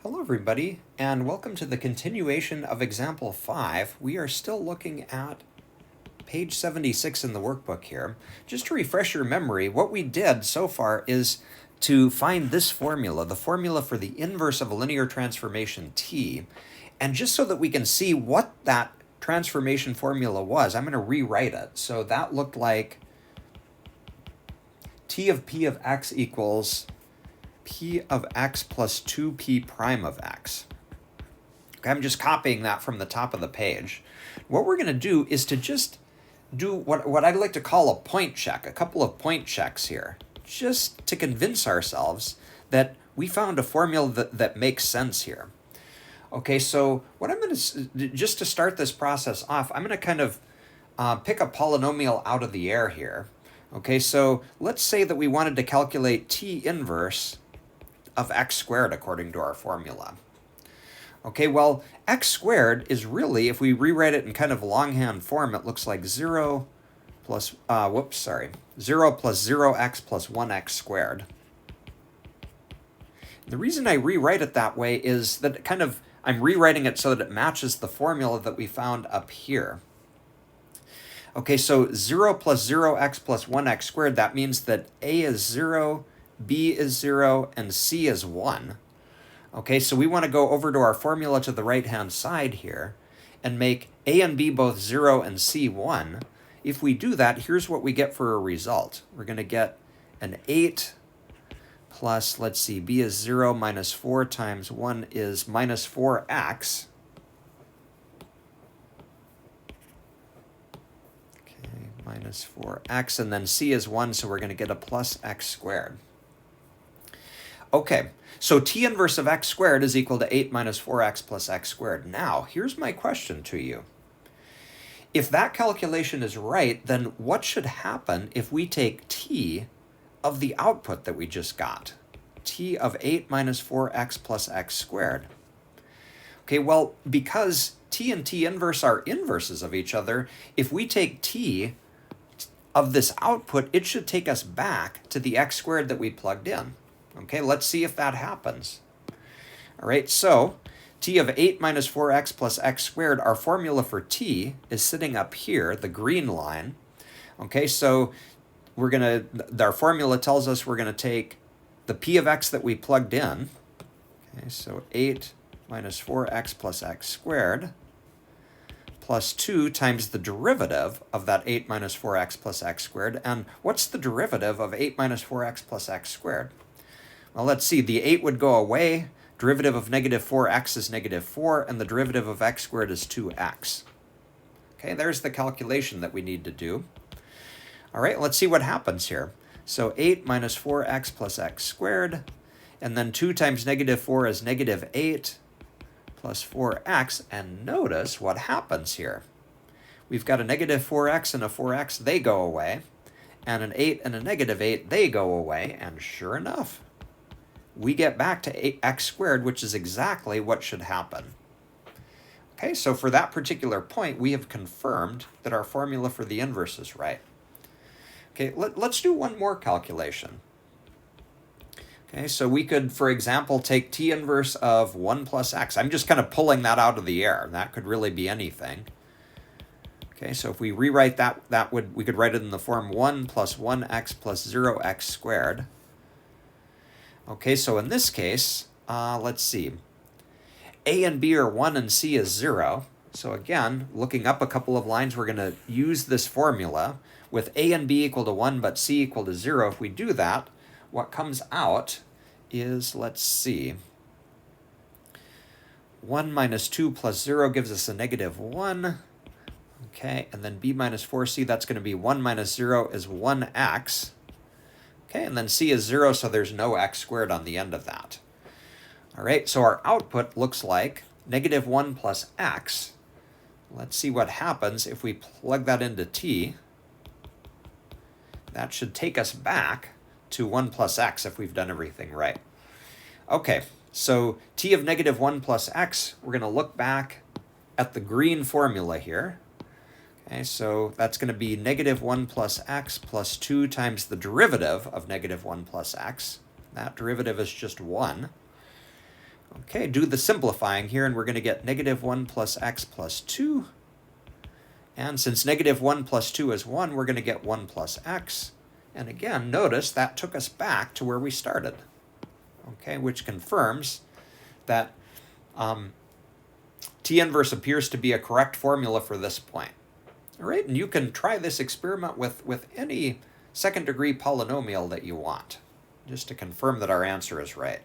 Hello everybody, and welcome to the continuation of example 5. We are still looking at page 76 in the workbook here. Just to refresh your memory, what we did so far is to find this formula, the formula for the inverse of a linear transformation t, and just so that we can see what that transformation formula was, I'm going to rewrite it. So that looked like t of p of x equals p of x plus 2p prime of x. Okay, I'm just copying that from the top of the page. What we're going to do is to just do what I'd like to call a point check, a couple of point checks here, just to convince ourselves that we found a formula that makes sense here. Okay, so what I'm going to, just to start this process off, I'm going to kind of pick a polynomial out of the air here. Okay, so let's say that we wanted to calculate t inverse of x squared according to our formula. Okay, well, x squared is really, if we rewrite it in kind of longhand form, it looks like 0 plus 0 plus 0x plus 1x squared. The reason I rewrite it that way is that I'm rewriting it so that it matches the formula that we found up here. Okay, so 0 plus 0x plus 1x squared, that means that a is 0, b is 0, and c is 1. Okay, so we want to go over to our formula to the right-hand side here and make a and b both 0 and c 1. If we do that, here's what we get for a result. We're going to get an 8 plus, let's see, b is 0 minus 4 times 1 is minus 4x. Okay, minus 4x, and then c is 1, so we're going to get a plus x squared. Okay, so t inverse of x squared is equal to 8 minus 4x plus x squared. Now, here's my question to you. If that calculation is right, then what should happen if we take t of the output that we just got? T of 8 minus 4x plus x squared. Okay, well, because t and t inverse are inverses of each other, if we take t of this output, it should take us back to the x squared that we plugged in. Okay, let's see if that happens. All right, so t of 8 minus 4x plus x squared, our formula for t is sitting up here, the green line. Okay, so our formula tells us we're going to take the p of x that we plugged in. Okay, so 8 minus 4x plus x squared plus 2 times the derivative of that 8 minus 4x plus x squared. And what's the derivative of 8 minus 4x plus x squared? Well, let's see, the 8 would go away, derivative of negative 4x is negative 4, and the derivative of x squared is 2x. Okay, there's the calculation that we need to do. All right, let's see what happens here. So 8 minus 4x plus x squared, and then 2 times negative 4 is negative 8 plus 4x, and notice what happens here. We've got a negative 4x and a 4x, they go away, and an 8 and a negative 8, they go away, and sure enough, we get back to 8x squared, which is exactly what should happen. Okay, so for that particular point, we have confirmed that our formula for the inverse is right. Okay, let's do one more calculation. Okay, so we could, for example, take t inverse of 1 plus x. I'm just kind of pulling that out of the air. That could really be anything. Okay, so if we rewrite that, we could write it in the form 1 plus 1x plus 0x squared. Okay, so in this case, let's see. A and B are 1 and C is 0. So again, looking up a couple of lines, we're going to use this formula with A and B equal to 1 but C equal to 0. If we do that, what comes out is, let's see, 1 minus 2 plus 0 gives us a negative 1. Okay, and then B minus 4C, that's going to be 1 minus 0 is 1x. Okay, and then c is 0, so there's no x squared on the end of that. All right, so our output looks like negative 1 plus x. Let's see what happens if we plug that into t. That should take us back to 1 plus x if we've done everything right. Okay, so t of negative 1 plus x, we're going to look back at the green formula here. Okay, so that's going to be negative 1 plus x plus 2 times the derivative of negative 1 plus x. That derivative is just 1. Okay, do the simplifying here, and we're going to get negative 1 plus x plus 2. And since negative 1 plus 2 is 1, we're going to get 1 plus x. And again, notice that took us back to where we started, okay, which confirms that T inverse appears to be a correct formula for this point. All right, and you can try this experiment with any second-degree polynomial that you want, just to confirm that our answer is right.